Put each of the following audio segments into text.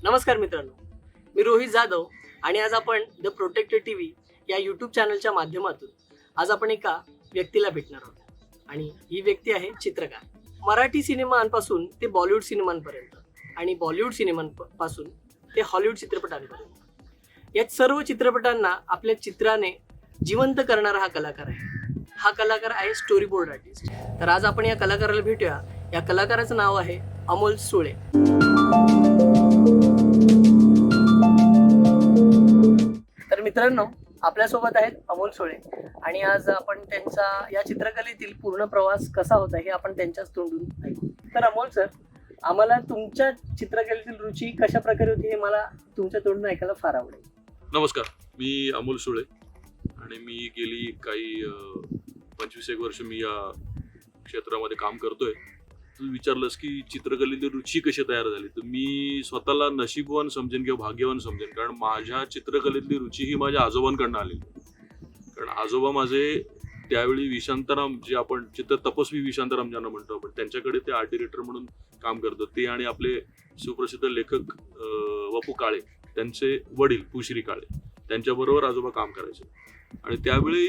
नमस्कार मित्रांनो, मी रोहित जाधव आणि आज आपण द प्रोटेक्टेड टीव्ही या यूट्यूब चॅनलच्या माध्यमातून आज आपण एका व्यक्तीला भेटणार आहोत आणि ही व्यक्ती आहे चित्रकार. मराठी सिनेमांपासून ते बॉलिवूड सिनेमांपर्यंत आणि बॉलिवूड सिनेमांपासून ते हॉलिवूड चित्रपटांपर्यंत या सर्व चित्रपटांना आपल्या चित्राने जिवंत करणारा हा कलाकार आहे. हा कलाकार आहे स्टोरी बोर्ड आर्टिस्ट. तर आज आपण या कलाकाराला भेटूया. या कलाकाराचं नाव आहे अमोल सुळे. तर मित्रांनो, आपल्यासोबत आहेत अमोल सुळे आणि आज आपण त्यांचा या चित्रकलेतील पूर्ण प्रवास कसा होता हे आपण त्यांच्याच तोंडून ऐकू. तर अमोल सर, आम्हाला तुमच्या चित्रकलेतील रुची कशा प्रकारे होती हे मला तुमच्या तोंडून ऐकायला फार आवडेल. नमस्कार, मी अमोल सुळे आणि मी गेली काही 25 वर्ष मी या क्षेत्रामध्ये काम करतोय. तू विचारलंस की चित्रकलेची रुची कशी तयार झाली, तर मी स्वतःला नशीबवान समजेन किंवा भाग्यवान समजेन, कारण माझ्या चित्रकलेतली रुची ही माझ्या आजोबांकडनं आलेली. कारण आजोबा माझे त्यावेळी विशांताराम, जे आपण तपस्वी विशांताराम ज्यांना म्हणतो आपण, त्यांच्याकडे ते आर्ट डिरेक्टर म्हणून काम करतात. ते आणि आपले सुप्रसिद्ध लेखक वपू काळे, त्यांचे वडील पुश्री काळे, त्यांच्याबरोबर आजोबा काम करायचे. आणि त्यावेळी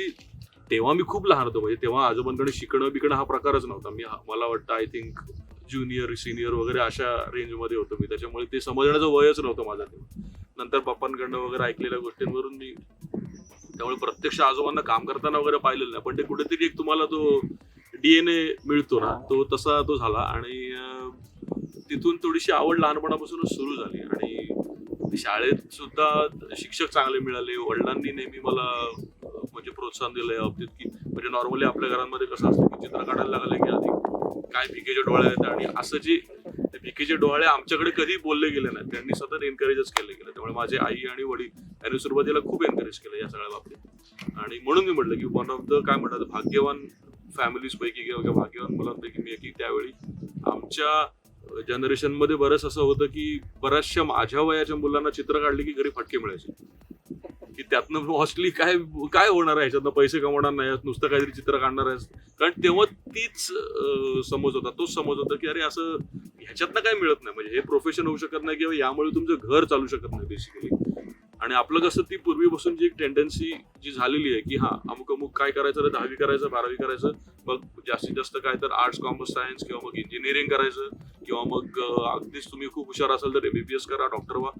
तेव्हा मी खूप लहान होतो, म्हणजे तेव्हा आजोबांकडे शिकणं बिकणं हा प्रकारच नव्हता. मला वाटतं आय थिंक ज्युनियर सिनियर वगैरे अशा रेंजमध्ये होतो मी, त्याच्यामुळे ते समजण्याचं वयच नव्हतं माझा तेव्हा. नंतर पप्पांकडनं वगैरे ऐकलेल्या गोष्टींवरून मी त्यामुळे प्रत्यक्ष आजोबांना काम करताना वगैरे पाहिलेलं नाही, पण ते कुठेतरी एक तुम्हाला तो DNA मिळतो ना, तो तसा तो झाला. आणि तिथून थोडीशी आवड लहानपणापासूनच सुरू झाली. आणि शाळेत सुद्धा शिक्षक चांगले मिळाले. वडिलांनी नेहमी मला म्हणजे प्रोत्साहन दिलं या बाबतीत, की म्हणजे नॉर्मली आपल्या घरांमध्ये कसं असतं की चित्र काढायला लागलं की आधी काय भिकेचे डोळे आहेत, आणि असं जे ते भिकेचे डोळे आमच्याकडे कधी बोलले गेले नाही, त्यांनी सतत एनकरेजच केले गेले. त्यामुळे माझे आई आणि वडील यांनी सुरुवातीला खूप एनकरेज केलं या सगळ्या बाबतीत. आणि म्हणून मी म्हटलं की वन ऑफ द काय म्हणतात भाग्यवान फॅमिलीज पैकी किंवा भाग्यवान मुलांपैकी मी की त्यावेळी आमच्या जनरेशनमध्ये बरंच असं होतं की बऱ्याचशा माझ्या वयाच्या मुलांना चित्र काढली की घरी फटके मिळायचे, की त्यातनं मॉस्टली काय काय होणार आहे, ह्याच्यातनं पैसे कमवणार नाही, नुसतं काहीतरी चित्र काढणार आहे. कारण तेव्हा तीच समज होता, तोच समज होता की अरे असं ह्याच्यातनं काय मिळत नाही, म्हणजे हे प्रोफेशन होऊ शकत नाही किंवा यामुळे तुमचं घर चालू शकत नाही बेसिकली. आणि आपलं कसं ती पूर्वीपासून जी एक टेंडन्सी जी झालेली आहे की हा अमुक अमुक काय करायचं, 10वी करायचं, 12वी करायचं, मग जास्तीत जास्त काय तर आर्ट्स कॉमर्स सायन्स किंवा मग इंजिनिअरिंग करायचं, किंवा मग अगदीच तुम्ही खूप हुशार असाल तर MBBS करा, डॉक्टर व्हा.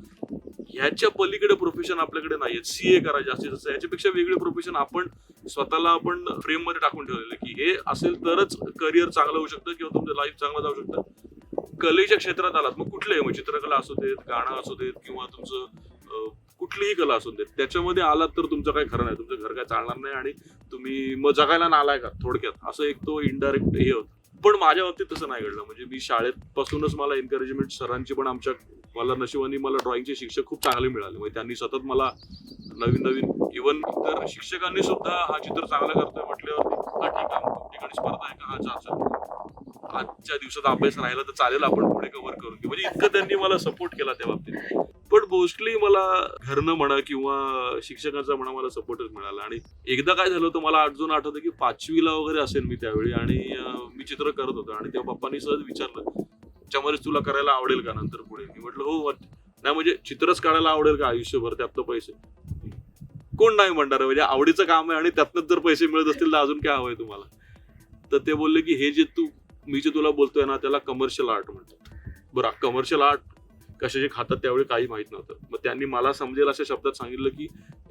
ह्याच्या पलीकडे प्रोफेशन आपल्याकडे नाही. CA करा जास्तीत जास्त, याच्यापेक्षा वेगळे प्रोफेशन आपण स्वतःला आपण फ्रेम मध्ये टाकून ठेवलेलं की हे असेल तरच करिअर चांगलं होऊ शकतं किंवा तुमचं लाईफ चांगलं जाऊ शकतं. कलेच्या क्षेत्रात आलात, मग कुठलंही, मग चित्रकला असू देत, गाणं असू देत, किंवा तुमचं कुठलीही कला असू देत, त्याच्यामध्ये आलात तर तुमचं काय खरं नाही, तुमचं घर काय चालणार नाही आणि तुम्ही मग जगायला नालाय का थोडक्यात, असं एक तो इनडायरेक्ट हे होतं. पण माझ्या बाबतीत तसं नाही घडलं. म्हणजे मी शाळेत पासूनच मला एनकरेजमेंट सरांची, पण मला नशिबाने मला ड्रॉइंगचे शिक्षक खूप चांगले मिळाले. म्हणजे त्यांनी सतत मला नवीन नवीन, इव्हन तर शिक्षकांनी सुद्धा हा चित्र चांगला करतोय म्हटल्यावर हा ठीक आहे, ठिकाणी स्पर्धा आहे का, हा चालतं, आजच्या दिवसात अभ्यास राहिला तर चालेल, आपण पुढे कव्हर करून घेऊ. म्हणजे इतकं त्यांनी मला सपोर्ट केला त्या बाबतीत. पण मोस्टली मला घरनं म्हणा किंवा शिक्षकांचा म्हणा मला सपोर्टच मिळाला. आणि एकदा काय झालं होतं मला अजून आठवतं की 5वीला वगैरे असेल मी त्यावेळी, आणि मी चित्र करत होतो आणि तेव्हा पप्पांनी सहज विचारलं, त्याच्यामध्ये तुला करायला आवडेल का नंतर पुढे. मी म्हटलं हो. नाही म्हणजे चित्रच काढायला आवडेल का आयुष्यभर, त्यात तर पैसे कोण नाही म्हणणार, म्हणजे आवडीचं काम आहे आणि त्यातनंच जर पैसे मिळत असतील तर अजून काय हवंय तुम्हाला. तर ते बोलले की हे जे मी जे तुला बोलतोय ना त्याला कमर्शियल आर्ट म्हणतात. बरं, कमर्शियल आर्ट कशाचे खातात त्यावेळी काही माहित नव्हतं. मग त्यांनी मला समजेल अशा शब्दात सांगितलं की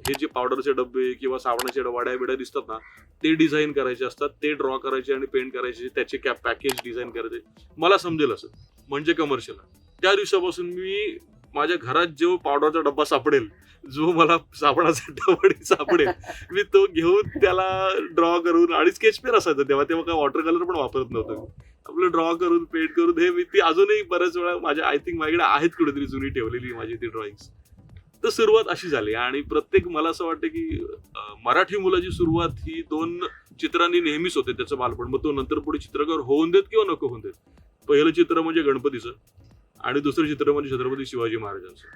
हे जे पावडरचे डब्बे किंवा साबणाचे वड्या बिड्या दिसतात ना, ते डिझाईन करायचे असतात, ते ड्रॉ करायचे आणि पेंट करायचे, त्याचे पॅकेज डिझाईन करायचे, मला समजेल असं, म्हणजे कमर्शियल. त्या दिवसापासून मी माझ्या घरात जो पावडरचा डब्बा सापडेल, जो मला साबणाचा डबडी सापडेल, मी तो घेऊन त्याला ड्रॉ करून, आणि स्केच पेन असायचं तेव्हा काय वॉटर कलर पण वापरत नव्हतं, आपलं ड्रॉ करून पेंट करून हे मी ती अजूनही बऱ्याच वेळा माझ्या आय थिंक माझ्याकडे आहेत कुठेतरी जुनी ठेवलेली माझी ती ड्रॉइंग्स. तर सुरुवात अशी झाली. आणि प्रत्येक मला असं वाटतं की मराठी मुलाची सुरुवात ही 2 चित्रांनी नेहमीच होते त्याचं बालपण. मग तो नंतर पुढे चित्रकार होऊन देत किंवा नको होऊन देत. पहिलं चित्र म्हणजे गणपतीचं आणि दुसरं चित्र म्हणजे छत्रपती शिवाजी महाराजांचं.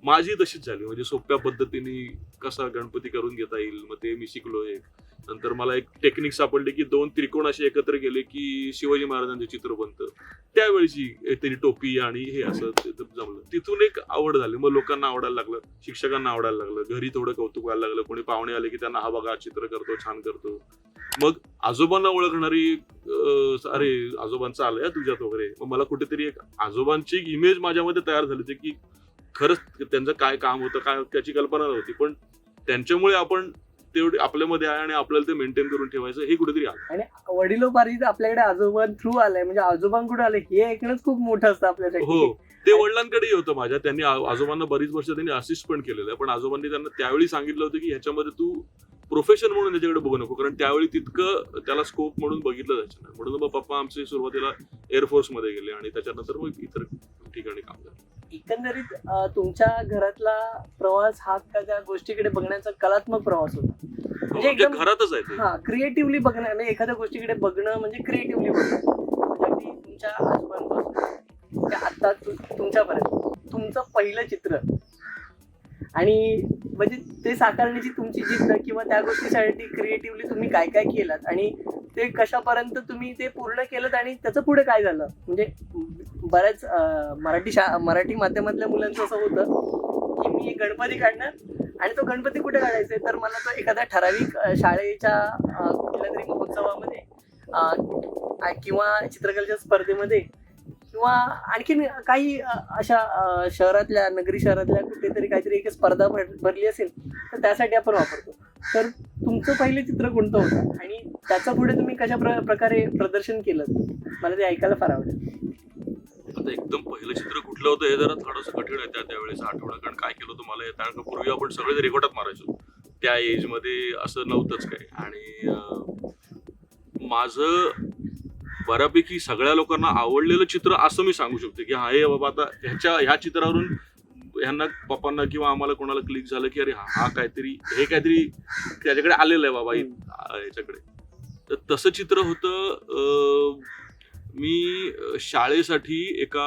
माझी तशीच झाली, म्हणजे सोप्या पद्धतीने कसा गणपती करून घेता येईल, मग ते मी शिकलो. एक नंतर मला एक टेक्निक सापडली की 2 त्रिकोण असे एकत्र गेले की शिवाजी महाराजांचं चित्र बनतं. त्यावेळीची त्यांनी टोपी आणि हे असं जमलं. तिथून एक आवड झाली. मग लोकांना आवडायला लागलं, शिक्षकांना आवडायला लागलं, घरी थोडं कौतुक व्हायला लागलं. कोणी पाहुणे आले की त्यांना हा बघा चित्र करतो, छान करतो. मग आजोबांना ओळखणारी अरे आजोबांचं आलंय तुझ्यात वगैरे. मग मला कुठेतरी एक आजोबांची इमेज माझ्यामध्ये तयार झाली होती की खरंच त्यांचं काय काम होतं, काय त्याची कल्पना नव्हती, पण त्यांच्यामुळे आपण तेवढे आपल्यामध्ये आहे आणि आपल्याला ते मेंटेन करून ठेवायचं हे कुठेतरी आलं. आणि वडिलोपार्जित आपल्याकडे आजोबां थ्रू आलंय, म्हणजे आजोबांकडून आलंय हे ऐकणंच खूप मोठं असतं आपल्यासाठी. हो, ते वडिलांकडेही होतं माझ्या. त्यांनी आजोबांना बरीच वर्ष त्यांनी असिस्ट पण केलेलं आहे, पण आजोबांनी त्यांना त्यावेळी सांगितलं होतं की ह्याच्यामध्ये तू प्रोफेशन म्हणून याच्याकडे बघू नको, कारण त्यावेळी तितकं त्याला स्कोप म्हणून बघितलं जायचं नाही. म्हणून मग पप्पा आमचे सुरुवातीला एअरफोर्स मध्ये गेले आणि त्याच्यानंतर मग इतर ठिकाणी काम झालं. एकंदरीत तुमच्या घरातला प्रवास हा त्या गोष्टीकडे बघण्याचा कलात्मक प्रवास होता. म्हणजे एकदम घरातच आहे ते. हा, क्रिएटिव्हली बघणं, म्हणजे एखाद्या गोष्टीकडे बघणं म्हणजे क्रिएटिव्हली बघणं. म्हणजे अगदी तुमच्या आजोबांपासून ते आता तुमच्यापर्यंत तुमचं पहिलं चित्र आणि म्हणजे ते साकारण्याची तुमची जिद्द किंवा त्या गोष्टीसाठी क्रिएटिव्हली तुम्ही काय काय केलात आणि ते कशापर्यंत तुम्ही ते पूर्ण केलं आणि त्याचं पुढे काय झालं. म्हणजे बऱ्याच मराठी माध्यमातल्या मुलांचं असं होतं की मी गणपती काढणार आणि तो गणपती कुठे काढायचा तर मला तो एखाद्या ठराविक शाळेच्या कुठल्या तरी महोत्सवामध्ये किंवा चित्रकलेच्या स्पर्धेमध्ये किंवा आणखीन काही अशा नगरी शहरातल्या कुठेतरी काहीतरी एक स्पर्धा भरली असेल तर त्यासाठी आपण वापरतो. तर तुमचं पहिलं चित्र कोणतं होतं आणि त्याच्या पुढे तुम्ही कशा प्रकारे प्रदर्शन केलं, मला ते ऐकायला फार आवडेल. आता एकदम पहिलं चित्र कुठलं होतं हे जरा थोडंसं कठीण आहे त्यावेळेस आठवणं, कारण काय केलं होतं मला कारण पूर्वी आपण सगळे रेकॉर्डात मारायचो. त्या एज मध्ये असं नव्हतंच काय. आणि माझं बऱ्यापैकी सगळ्या लोकांना आवडलेलं चित्र असं मी सांगू शकतो की हा हे बाबा आता ह्या चित्रावरून ह्यांना पप्पांना किंवा आम्हाला कोणाला क्लिक झालं की अरे हा काहीतरी त्याच्याकडे आलेलं आहे बाबा याच्याकडे. तर तसं चित्र होतं. मी शाळेसाठी एका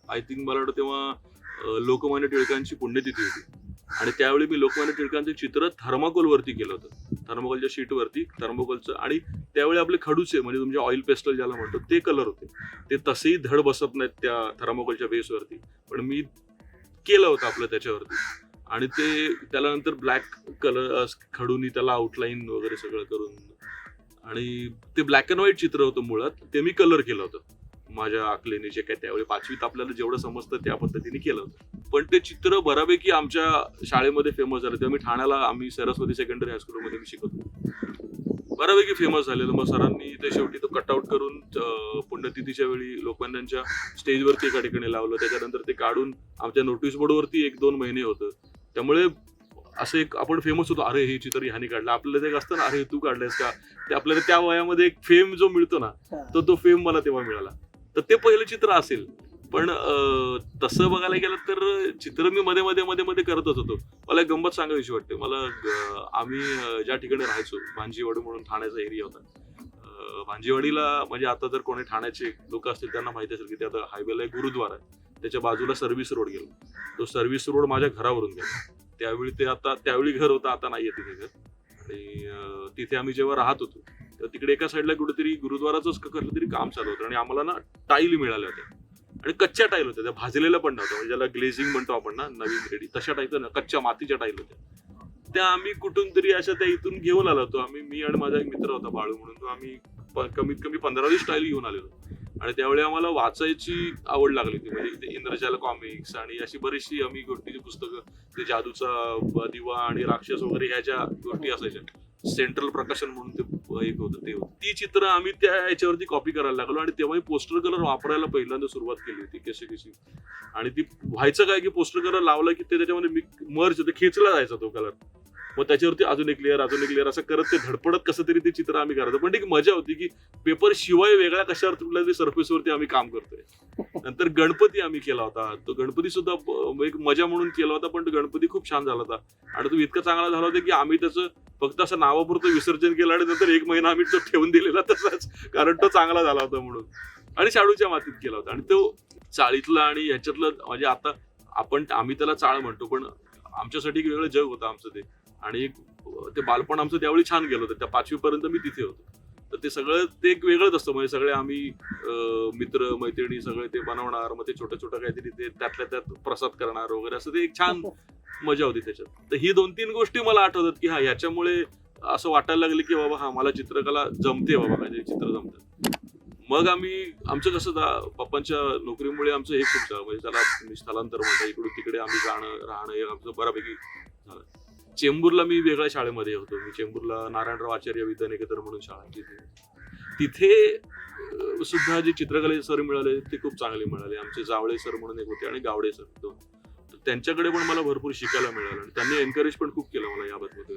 आय थिंक मला वाटतं तेव्हा लोकमान्य टिळकांची पुण्यतिथी होती आणि त्यावेळी मी लोकमान्य टिळकांचं चित्र थर्माकोलवरती केलं होतं. थर्माकोलच्या शीटवरती थर्माकोलचं, आणि त्यावेळी आपले खडूचे म्हणजे तुमचे ऑइल पेस्टल ज्याला म्हणतो ते कलर होते. ते तसेही धड बसत नाहीत त्या थर्माकोलच्या बेसवरती, पण मी केलं होतं आपलं त्याच्यावरती. आणि ते त्याला नंतर ब्लॅक कलर खडूनी त्याला आउटलाईन वगैरे सगळं करून, आणि ते ब्लॅक अँड व्हाईट चित्र होतं मुळात, ते मी कलर केलं होतं माझ्या आकलेने. जे काय त्यावेळी 5वीत आपल्याला जेवढं समजतं त्या पद्धतीने केलं होतं. पण ते चित्र बऱ्यापैकी आमच्या शाळेमध्ये फेमस झालं. तेव्हा मी ठाण्याला आम्ही सरस्वती सेकंडरी हायस्कूलमध्ये मी शिकत होतो. बऱ्यापैकी फेमस झालेलं. मग सरांनी ते शेवटी तो कटआउट करून पुण्यतिथीच्या वेळी लोकमान्यांच्या स्टेजवरती एका ठिकाणी लावलं. त्याच्यानंतर ते काढून आमच्या नोटीस बोर्डवरती 1-2 महिने होतं. त्यामुळे असं एक आपण फेमस होतो, अरे हे चित्र ह्याने काढलं. आपल्याला ते असतं ना, अरे तू काढलंयस का, ते आपल्याला त्या वयामध्ये एक फेम जो मिळतो ना, तो फेम मला तेव्हा मिळाला. तर ते पहिलं चित्र असेल. पण तसं बघायला गेलं तर चित्र मी मध्ये करतच होतो. मला एक गंमत सांगावीशी वाटते. मला आम्ही ज्या ठिकाणी राहायचो, भांजीवाडी म्हणून ठाण्याचा एरिया होता. भांजीवाडीला म्हणजे आता जर कोणी ठाण्याचे लोक असतील त्यांना माहिती असेल की ते आता हायवेला एक गुरुद्वारा आहे, त्याच्या बाजूला सर्व्हिस रोड गेला. तो सर्व्हिस रोड माझ्या घरावरून गेला. त्यावेळी घर होतं, आता नाहीये तिथे घर. आणि तिथे आम्ही जेव्हा राहत होतो तर तिकडे एका साईडला कुठेतरी गुरुद्वाराचंच कसलं तरी काम चालू होतं आणि आम्हाला ना टाईल मिळाल्या होत्या आणि कच्च्या टाईल होत्या, त्या भाजलेल्या पण नव्हत्या, म्हणजे ज्याला ग्लेझिंग म्हणतो आपण ना, नवीन रेडी तशा टाईप ना, कच्च्या मातीच्या टाईल होत्या. त्या आम्ही कुठून तरी अशा त्या इथून घेऊन आलो होतो. मी आणि माझा एक मित्र होता बाळू म्हणून, तो आम्ही कमीत कमी 15-20 टाईल घेऊन आलेलो. आणि त्यावेळी आम्हाला वाचायची आवड लागली होती, म्हणजे इंद्रजाल कॉमिक्स आणि अशी बरीचशी आम्ही गोष्टीची पुस्तकं, ते जादूचा दिवा आणि राक्षस वगैरे ह्या ज्या गोष्टी असायच्या, सेंट्रल प्रकाशन म्हणून ते एक होतं, ते होतं. ती चित्र आम्ही त्या ह्याच्यावरती कॉपी करायला लागलो आणि तेव्हा पोस्टर कलर वापरायला पहिल्यांदा सुरुवात केली होती कशी. आणि ती व्हायचं काय की पोस्टर कलर लावला की ते त्याच्यामध्ये मर्ज होते, खेचला जायचा तो कलर. मग त्याच्यावरती अजून एक लेअर असं करत ते धडपडत कसं तरी ते चित्र आम्ही करायचो. पण एक मजा होती की पेपर शिवाय वेगळ्या कशावर तुटल्या तरी सरफेसवरती आम्ही काम करतोय. नंतर गणपती आम्ही केला होता. तो गणपती सुद्धा एक मजा म्हणून केला होता, पण तो गणपती खूप छान झाला होता आणि तो इतका चांगला झाला होता की आम्ही त्याचं फक्त असं नावापुरतं विसर्जन केलं आणि नंतर 1 महिना आम्ही तो ठेवून दिलेला तसाच, कारण तो चांगला झाला होता म्हणून. आणि शाडूच्या मातीत केला होता आणि तो चाळीतला आणि ह्याच्यातलं म्हणजे आता आम्ही त्याला चाळ म्हणतो, पण आमच्यासाठी एक वेगळं जग होतं आमचं ते. आणि ते बालपण आमचं त्यावेळी छान गेलं होतं. त्या 5वी पर्यंत मी तिथे होतो. तर ते सगळं ते एक वेगळंच असतं. म्हणजे सगळे आम्ही मित्र मैत्रिणी सगळे ते बनवणार, मग ते छोटं छोटं काहीतरी ते त्यातल्या त्यात प्रसाद करणार वगैरे, असं ते एक छान मजा होती त्याच्यात. तर ही 2-3 गोष्टी मला आठवतात की हा ह्याच्यामुळे असं वाटायला लागले की बाबा हा मला चित्रकला जमते, बाबा काहीतरी चित्र जमतं. मग आमचं कसं पप्पांच्या नोकरीमुळे आमचं हे खूप झालं, म्हणजे त्याला तुम्ही स्थलांतर म्हणता, इकडून तिकडे आम्ही जाणं राहणं हे आमचं बऱ्यापैकी झालं. चेंबूरला मी वेगळ्या शाळेमध्ये होतो. मी चेंबूरला नारायणराव आचार्य विद्यानिकेतन म्हणून शाळा तिथे सुद्धा जे चित्रकलेचे सर मिळाले ते खूप चांगले मिळाले. आमचे जावळे सर म्हणून एक होते आणि गावडे सर दोन. तर त्यांच्याकडे पण मला भरपूर शिकायला मिळालं आणि त्यांनी एनकरेज पण खूप केलं मला याबाबत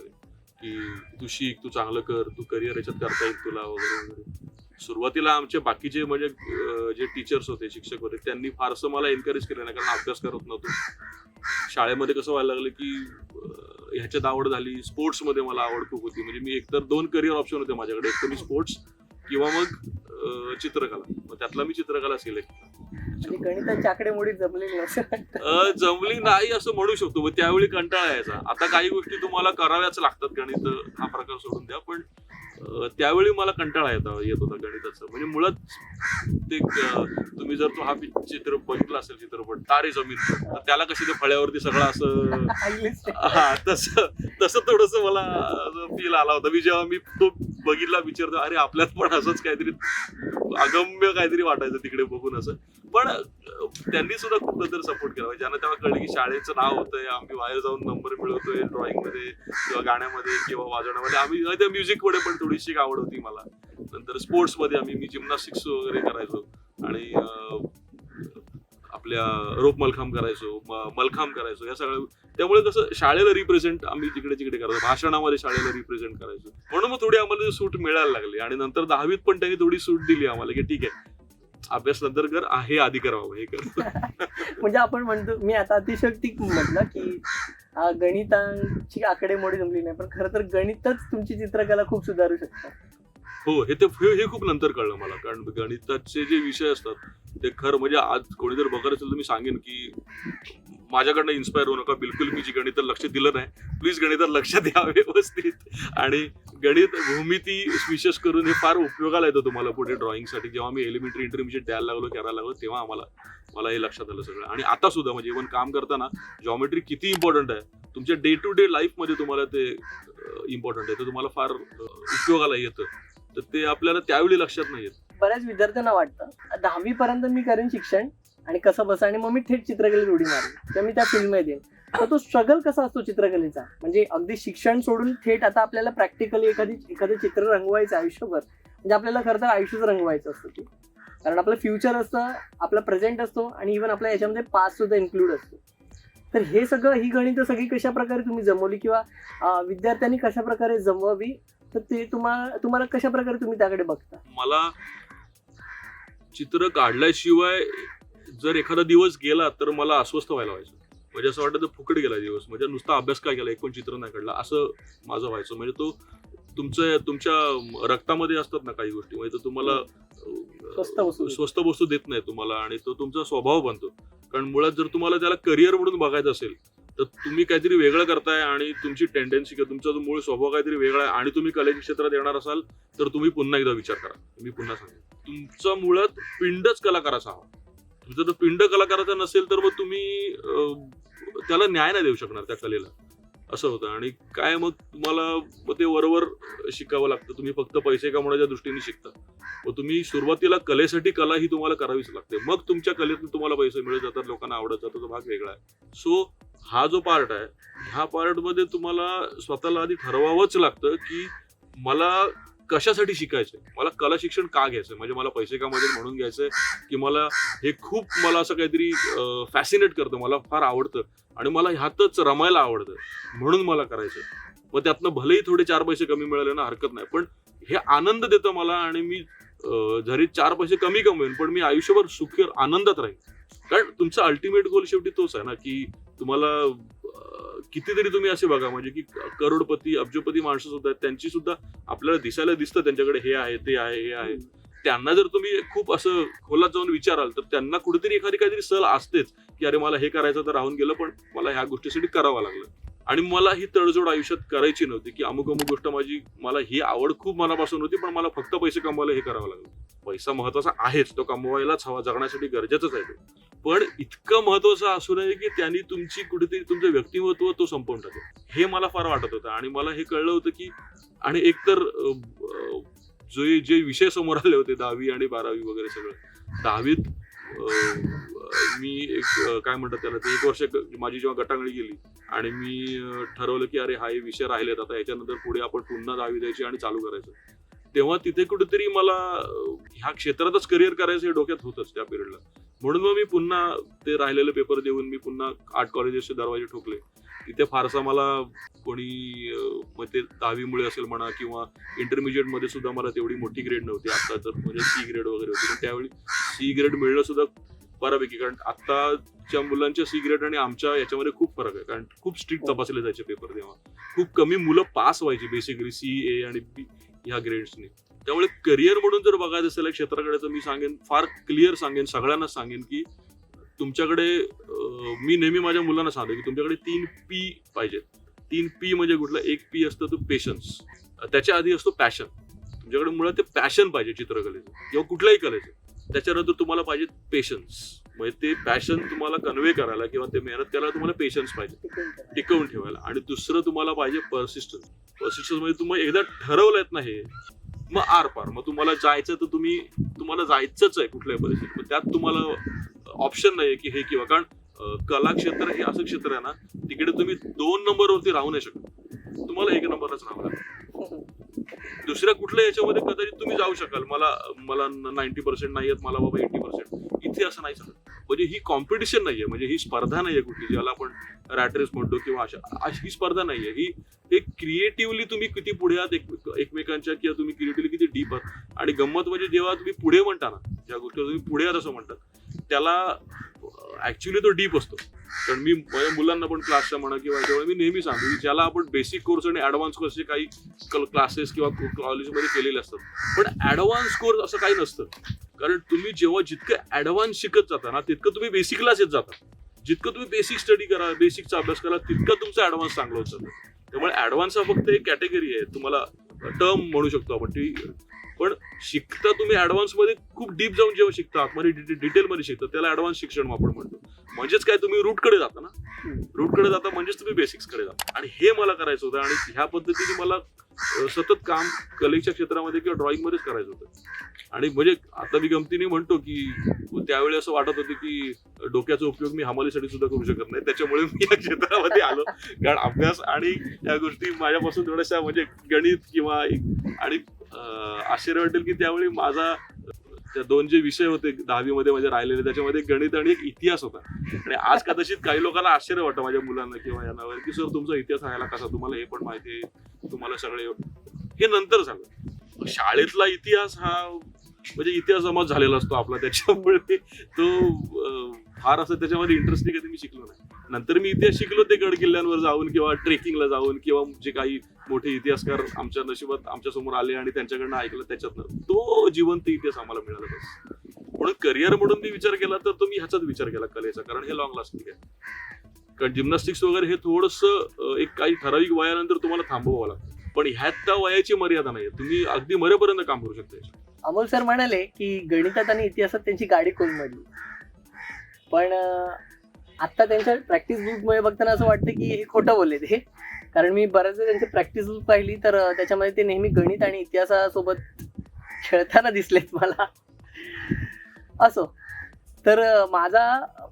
की तू शिक, तू चांगलं कर, तू करिअर याच्यात करता येईल तुला वगैरे वगैरे. सुरुवातीला आमचे बाकीचे म्हणजे जे टीचर्स होते, शिक्षक होते, त्यांनी फारसं मला एनकरेज केलं नाही, कारण अभ्यास करत नव्हतो. शाळेमध्ये कसं व्हायला लागलं की ह्याच्यात आवड झाली, स्पोर्ट्समध्ये मला आवड खूप होती. म्हणजे मी एकतर 2 करिअर ऑप्शन होते माझ्याकडे, एक तर मी स्पोर्ट्स किंवा मग चित्रकला. मग त्यातला मी चित्रकला सिलेक्ट केला. गणिताची आकडेमोडी जमली नाही असं म्हणू शकतो. मग त्यावेळी कंटाळा यायचा. आता काही गोष्टी तुम्हाला कराव्याच लागतात, गणित हा प्रकार सोडून द्या, पण त्यावेळी मला कंटाळा येत होता गणिताचा. म्हणजे मुळात ते तुम्ही जर तो हा चित्र बघितला असेल चित्रपट तारे जमीन, तर त्याला कशी ते फळ्यावरती सगळं असं हा तसं थोडस मला फील आला होता. मी जेव्हा मी तो बघितला विचारतो अरे आपल्यात पण असंच काहीतरी अगम्य काहीतरी वाटायचं तिकडे बघून असं. पण त्यांनी सुद्धा खूप नंतर सपोर्ट केला. ज्यांना तेव्हा कळलं की शाळेचं नाव होतंय, आम्ही बाहेर जाऊन नंबर मिळवतोय ड्रॉइंग मध्ये किंवा गाण्यामध्ये किंवा वाजवण्यामध्ये. आम्ही त्या म्युझिक मध्ये पण थोडीशी आवड होती मला. नंतर स्पोर्ट्स मध्ये मी जिम्नास्टिक्स वगैरे करायचो आणि आपल्या रोप मलखांब करायचो, मलखांब करायचो, या सगळ्या. त्यामुळे कसं शाळेला रिप्रेझेंट आम्ही तिकडे तिकडे करायचो, भाषणामध्ये शाळेला रिप्रेझेंट करायचो. म्हणून मग थोडी आम्हाला सूट मिळायला लागली. आणि नंतर 10वीत पण त्यांनी थोडी सूट दिली आम्हाला की ठीक आहे अभ्यास नंतर कर, हे आधी करावं हे कर. म्हणजे आपण म्हणतो, मी आता अतिशयोक्ती म्हटलं की गणिताची आकडेमोडी जमली नाही, पण खरं तर गणितच तुमची चित्रकला खूप सुधारू शकतात. हो, हे खूप नंतर कळलं मला. कारण गणिताचे जे विषय असतात ते खरं म्हणजे आज कोणी जर बघत असेल तर मी सांगेन की माझ्याकडनं इन्स्पायर होऊ नका बिलकुल. मी जी गणितात लक्ष दिलं नाही, प्लीज गणितात लक्ष द्या व्यवस्थित. आणि गणित भूमिती विशेष करून हे फार उपयोगाला येतं तुम्हाला पुढे ड्रॉइंगसाठी. जेव्हा मी एलिमेंटरी इंटरमिजिएट द्यायला लागलो, करायला लागलो, तेव्हा मला हे लक्षात आलं सगळं. आणि आता सुद्धा म्हणजे इव्हन काम करताना जॉमेट्री किती इम्पॉर्टंट आहे तुमच्या डे टू डे लाईफ मध्ये, तुम्हाला ते इम्पॉर्टंट आहे, तर तुम्हाला फार उपयोगाला येतं. तर ते आपल्याला त्यावेळी लक्षात नाही येत. बऱ्याच विद्यार्थ्यांना वाटतं 10वी पर्यंत मी करेन शिक्षण आणि कसं बस आणि मग मी थेट चित्रकलेत उडी मारेन किंवा मी त्या फील्डमध्ये येईन. तर तो स्ट्रगल कसा असतो चित्रकलेचा? म्हणजे अगदी शिक्षण सोडून थेट आता आपल्याला प्रॅक्टिकली एखादं चित्र रंगवायचं आयुष्यभर, म्हणजे आपल्याला खरं तर आयुष्यच रंगवायचं असतं ते. कारण आपलं फ्युचर असतं, आपलं प्रेझेंट असतो आणि इव्हन आपल्या याच्यामध्ये पास्ट सुद्धा इन्क्लूड असतो. तर हे सगळं, ही गणित सगळी कशा प्रकारे तुम्ही जमवली किंवा विद्यार्थ्यांनी कशा प्रकारे जमवावी, तर ते तुम्हाला कशा प्रकारे तुम्ही त्याकडे बघता? मला चित्र काढल्याशिवाय जर एखादा दिवस गेला तर मला अस्वस्थ व्हायला व्हायचं. म्हणजे असं वाटतं फुकट गेला दिवस, म्हणजे नुसता अभ्यास काय केला, एक पण चित्र नाही काढला असं माझं व्हायचं. म्हणजे तो तुमच्या रक्तामध्ये असतात ना काही गोष्टी, म्हणजे तो तुम्हाला स्वस्त वस्तू देत नाही तुम्हाला आणि तो तुमचा स्वभाव बनतो. कारण मुळात जर तुम्हाला त्याला करिअर म्हणून बघायचं असेल तर तुम्ही काहीतरी वेगळं करताय आणि तुमची टेंडन्सी किंवा तुमचा जो मूळ स्वभाव काहीतरी वेगळा आहे आणि तुम्ही कलेच्या क्षेत्रात येणार असाल तर तुम्ही पुन्हा एकदा विचार करा. मी पुन्हा सांगेन, तुमचा मुळात पिंडच कलाकाराचा हवा. तुमचा जर पिंड कलाकाराचा नसेल तर मग तुम्ही त्याला न्याय नाही देऊ शकणार त्या कलेला, असं होतं. आणि काय मग तुम्हाला ते वरवर शिकावं लागतं. तुम्ही फक्त पैसे कमवण्याच्या दृष्टीने शिकता, मग तुम्ही सुरुवातीला कलेसाठी कला ही तुम्हाला करावीच लागते. मग तुमच्या कलेतून तुम्हाला पैसे मिळत जातात, लोकांना आवडत जातो, तो भाग वेगळा आहे. सो हा जो पार्ट आहे, ह्या पार्ट मध्ये तुम्हाला स्वतःला आधी ठरवावंच लागतं की मला कशासाठी शिकायचंय, मला कला शिक्षण का घ्यायचंय. म्हणजे मला पैसे कमवायचे म्हणून घ्यायचंय की मला असं काहीतरी फॅसिनेट करतं, मला फार आवडतं आणि मला ह्यातच रमायला आवडतं म्हणून मला करायचं. मग त्यातनं भलेही थोडे 4 पैसे कमी मिळाले ना हरकत नाही, पण हे आनंद देतं मला. आणि मी जरी 4 पैसे कमी कमवेन पण मी आयुष्यभर सुखी आनंदात राहीन. कारण तुमचा अल्टिमेट गोल शेवटी तोच आहे ना की तुम्हाला कितीतरी तुम्ही असे बघा म्हणजे की करोडपती अब्जोपती माणसं सुद्धा आहेत, त्यांची सुद्धा आपल्याला दिसायला दिसतं त्यांच्याकडे हे आहे ते आहे हे आहे, त्यांना जर तुम्ही खूप असं खोलात जाऊन विचाराल तर त्यांना कुठेतरी एखादी काहीतरी सल असतेच की अरे मला हे करायचं तर राहून गेलं, पण मला ह्या गोष्टीसाठी करावं लागलं. आणि मला ही तडजोड आयुष्यात करायची नव्हती की अमुक गोष्ट मला ही आवड खूप मनापासून होती, पण मला फक्त पैसे कमवायला हे करावं लागलं. पैसा महत्वाचा आहेच, तो कमवायलाच हवा, जगण्यासाठी गरजेचंच आहे तो, पण इतकं महत्वाचं असू नये की त्यांनी तुमची कुठेतरी तुमचं व्यक्तिमत्व तो संपवून टाकेल. हे मला फार वाटत होतं आणि मला हे कळलं होतं की, आणि एकतर जे विषय समोर आले होते 10वी आणि 12वी वगैरे सगळं. 10वीत मी एक काय म्हणतात त्याला, ते 1 वर्ष माझी जेव्हा गटांगळी गेली आणि मी ठरवलं की अरे हा हे विषय राहिलेत, आता याच्यानंतर पुढे आपण पुन्हा 10वी द्यायची आणि चालू करायचं. तेव्हा तिथे कुठेतरी मला ह्या क्षेत्रातच करिअर करायचं हे डोक्यात होतंच त्या पिरियडला. म्हणून मग मी पुन्हा ते राहिलेले पेपर देऊन मी पुन्हा आर्ट कॉलेजेसचे दरवाजे ठोकले. तिथे फारसा मला कोणी मग ते 10वीमुळे असेल म्हणा किंवा इंटरमिजिएट मध्ये सुद्धा मला तेवढी मोठी ग्रेड नव्हती. आता तर म्हणजे C ग्रेड वगैरे होती, पण त्यावेळी C ग्रेड मिळणं सुद्धा बऱ्यापैकी, कारण आताच्या मुलांच्या C ग्रेड आणि आमच्या याच्यामध्ये खूप फरक आहे, कारण खूप स्ट्रिक्ट तपासले जायचे पेपर तेव्हा. खूप कमी मुलं पास व्हायची बेसिकली C, A आणि B ह्या ग्रेड्सने. त्यामुळे करिअर म्हणून जर बघायचं असेल क्षेत्राकडे तर मी सांगेन, फार क्लिअर सांगेन, सगळ्यांना सांगेन की तुमच्याकडे, मी नेहमी माझ्या मुलांना सांगतो की तुमच्याकडे 3 P पाहिजेत. 3 P म्हणजे कुठला? एक P असतं तो पेशन्स, त्याच्या आधी असतो पॅशन. तुमच्याकडे मुळात ते पॅशन पाहिजे चित्रकलेचं किंवा कुठल्याही कलेचं. त्याच्यानंतर तुम्हाला पाहिजे पेशन्स, म्हणजे ते पॅशन तुम्हाला कन्व्हे करायला किंवा ते मेहनत करायला तुम्हाला पेशन्स पाहिजे, टिकवून ठेवायला. आणि दुसरं तुम्हाला पाहिजे पर्सिस्टन्स. पर्सिस्टन्स म्हणजे तुम्ही एकदा ठरवलंत ना हे, मग आर पार. मग तुम्हाला जायचं तर तुम्हाला जायचंच आहे कुठल्याही परिस्थितीत. मग त्यात तुम्हाला ऑप्शन नाही की हे किंवा, कारण कला क्षेत्र हे असं क्षेत्र आहे ना, तिकडे तुम्ही 2 नंबरवरती राहू नाही शकत, तुम्हाला 1 नंबरच राहावं लागेल. दुसऱ्या कुठल्या याच्यामध्ये कदाचित तुम्ही जाऊ शकाल, मला 90% नाही येत, मला बाबा 80%. इथे असं नाही चालत. म्हणजे ही कॉम्पिटिशन नाहीये, म्हणजे ही स्पर्धा नाहीये कुठली ज्याला आपण रॅट रेस म्हणतो किंवा अशा, ही स्पर्धा नाहीये. ही एक क्रिएटिव्हली तुम्ही किती पुढे आहात एकमेकांच्या, किंवा तुम्ही क्रिएटिव्हली किती डीप आहात. आणि गंमत म्हणजे जेव्हा तुम्ही पुढे म्हणता ना, ज्या गोष्टीवर तुम्ही पुढे आहात असं म्हणतात, त्याला ऍक्च्युली तो डीप असतो. कारण मी माझ्या मुलांना पण क्लासच्या म्हणा किंवा त्यामुळे मी नेहमी सांगतो की ज्याला आपण बेसिक कोर्स आणि ऍडव्हान्स कोर्सचे काही क्लासेस किंवा कॉलेजमध्ये केलेले असतात, पण ऍडव्हान्स कोर्स असं काही नसतं. कारण तुम्ही जेव्हा जितकं ऍडव्हान्स शिकत जाता ना, तितकं तुम्ही बेसिकलाच येत जाता. जितकं तुम्ही बेसिक स्टडी करा, बेसिकचा अभ्यास करा, तितकं तुमचा ऍडव्हान्स चांगला होत जातं. त्यामुळे ऍडव्हान्स हा फक्त एक कॅटेगरी आहे, तुम्हाला टर्म म्हणू शकतो आपण ती. पण शिकता तुम्ही ऍडव्हान्स मध्ये खूप डीप जाऊन जेव्हा शिकता, आतमध्ये डिटेलमध्ये शिकता, त्याला ऍडव्हान्स शिक्षण आपण म्हणतो. म्हणजेच काय, तुम्ही रूटकडे जाता ना, रूटकडे जाता म्हणजेच तुम्ही बेसिक्सकडे जाता. आणि हे मला करायचं होतं, आणि ह्या पद्धतीने मला सतत काम कलेच्या क्षेत्रामध्ये किंवा ड्रॉइंग मध्येच करायचं होतं. आणि म्हणजे आता मी गमतीने म्हणतो की त्यावेळी असं वाटत होतं की डोक्याचा उपयोग मी हमालीसाठी सुद्धा करू शकत नाही, त्याच्यामुळे मी या क्षेत्रामध्ये आलो. कारण अभ्यास आणि या गोष्टी माझ्यापासून थोड्याशा म्हणजे गणित किंवा, आणि आश्चर्य वाटेल की त्यावेळी माझा त्या 2 जे विषय होते 10वी मध्ये माझे राहिलेले, त्याच्यामध्ये गणित आणि एक इतिहास होता. आणि आज कदाचित काही लोकांना आश्चर्य वाटतं माझ्या मुलांना किंवा यांना की सर तुमचा इतिहास राहायला कसा, तुम्हाला हे पण माहिती आहे, तुम्हाला सगळे. हे नंतर झालं. शाळेतला इतिहास हा म्हणजे इतिहास जमा झालेला असतो आपला, त्याच्यामुळे तो फार असं त्याच्यामध्ये इंटरेस्टिंग कधी मी शिकलो नाही. नंतर मी इतिहास शिकलो ते गड किल्ल्यांवर जाऊन किंवा ट्रेकिंगला जाऊन किंवा जे काही मोठे इतिहासकार आमच्या नशिबात आमच्या समोर आले आणि त्यांच्याकडनं ऐकलं, त्याच्यातनं तो जिवंत इतिहास आम्हाला मिळाला. बस. म्हणून करिअर म्हणून मी विचार केला तर तो मी ह्याचाच विचार केला, कलेचा, कारण हे लॉंग लास्टिंग आहे. कारण जिम्नॅस्टिक्स वगैरे हे थोडंसं एक काही ठराविक वयानंतर तुम्हाला थांबवावं लागतं, पण ह्यात त्या वयाची मर्यादा नाही, तुम्ही अगदी मरेपर्यंत काम करू शकता. अमोल सर म्हणाले की गणितात आणि इतिहासात त्यांची गाडी कोलमडली, पण आता त्यांच्या प्रॅक्टिस बुकमुळे बघताना असं वाटतं की हे खोटं बोलले ते. कारण मी बऱ्याचदा त्यांची प्रॅक्टिस बुक पाहिली तर त्याच्यामध्ये ते नेहमी गणित आणि इतिहासासोबत खेळताना दिसलेत मला. असो, तर माझा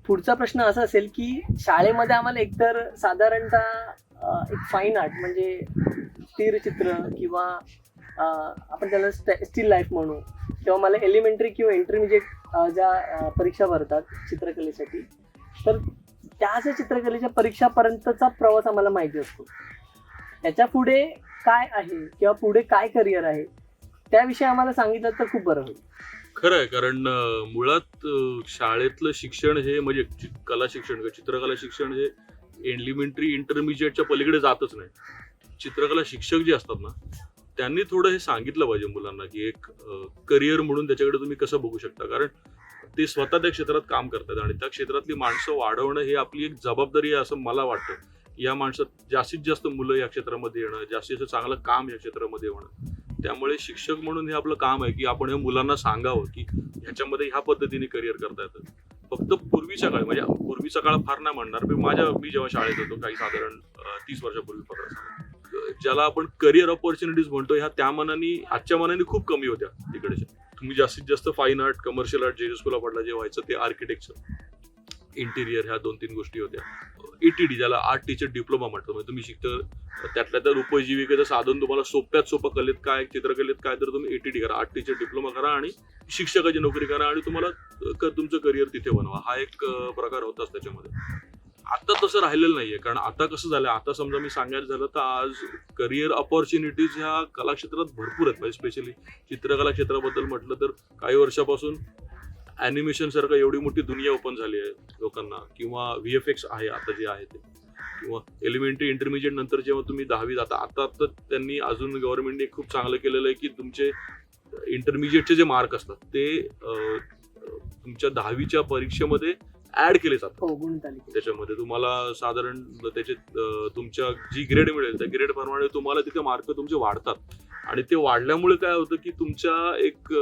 पुढचा प्रश्न असा असेल की शाळेमध्ये आम्हाला एकतर साधारणतः एक फाईन आर्ट म्हणजे स्थिरचित्र किंवा आपण त्याला स्टील लाईफ म्हणू, किंवा मला एलिमेंटरी किंवा इंटरमिजिएट ज्या परीक्षा भरतात चित्रकलेसाठी, तर त्या ज्या चित्रकलेच्या परीक्षापर्यंतचा प्रवास आम्हाला माहिती असतो. त्याच्या पुढे काय आहे किंवा पुढे काय करिअर आहे त्याविषयी आम्हाला सांगितलं तर खूप बरं होईल. खरं आहे, कारण मुळात शाळेतलं शिक्षण हे म्हणजे कला शिक्षण किंवा चित्रकला शिक्षण हे एलिमेंटरी इंटरमिजिएटच्या पलीकडे जातच नाही. चित्रकला शिक्षक जे असतात ना, त्यांनी थोडं हे सांगितलं पाहिजे मुलांना की एक करिअर म्हणून त्याच्याकडे तुम्ही कसं बघू शकता, कारण ते स्वतः त्या क्षेत्रात काम करतात आणि त्या क्षेत्रातली माणसं वाढवणं ही आपली एक जबाबदारी आहे असं मला वाटतं. या माणसात जास्तीत जास्त मुलं या क्षेत्रामध्ये येणं, जास्तीत जास्त चांगलं काम या क्षेत्रामध्ये होणं. त्यामुळे शिक्षक म्हणून हे आपलं काम आहे की आपण हे मुलांना सांगावं की ह्याच्यामध्ये ह्या पद्धतीने करिअर करता येतं. फक्त पूर्वीच्या काळी, म्हणजे पूर्वीचा काळ फार नाही म्हणणार, पण मी जेव्हा शाळेत होतो काही साधारण 30 वर्षापूर्वी पकडा, ज्याला आपण करिअर ऑपॉर्च्युनिटीज म्हणतो, ह्या त्या मनाने आजच्या मनाने खूप कमी होत्या तिकडच्या. तुम्ही जास्तीत जास्त फाईन आर्ट, कमर्शियल आर्ट, जे स्कूलला पडला जे व्हायचं ते आर्किटेक्चर, इंटिरियर, ह्या 2-3 गोष्टी होत्या. ETD ज्याला आर्ट टीचर डिप्लोमा म्हणतो, म्हणजे तुम्ही शिकता त्यातल्या तर उपजीविकेचं साधन तुम्हाला सोप्यात सोपं कलेत काय, चित्रकलेत काय, तर तुम्ही ETD करा, आर्ट टीचर डिप्लोमा करा आणि शिक्षकाची नोकरी करा आणि तुम्हाला तुमचं करिअर तिथे बनवा. हा एक प्रकार होताच त्याच्यामध्ये. आता तसं राहिलेलं नाहीये, कारण आता कसं झालं, आता समजा मी सांगायचं झालं तर आज करिअर ऑपॉर्च्युनिटीज ह्या कला क्षेत्रात भरपूर आहेत. म्हणजे स्पेशली चित्रकला क्षेत्राबद्दल म्हटलं तर काही वर्षापासून ॲनिमेशन सारखं एवढी मोठी दुनिया ओपन झाली आहे लोकांना, किंवा VFX आहे आता जे आहे ते, किंवा एलिमेंटरी इंटरमिजिएट नंतर जेव्हा तुम्ही 10वी जाता, आता तर त्यांनी अजून गव्हर्नमेंटने खूप चांगलं केलेलं आहे की तुमचे इंटरमिजिएटचे जे मार्क असतात ते तुमच्या 10वीच्या परीक्षेमध्ये ऍड केले जातात. त्याच्यामध्ये तुम्हाला साधारण त्याचे तुमच्या जी ग्रेड मिळेल त्या ग्रेड प्रमाणे तुम्हाला तिथे मार्क तुमचे वाढतात. आणि ते वाढल्यामुळे काय होतं की तुमच्या एक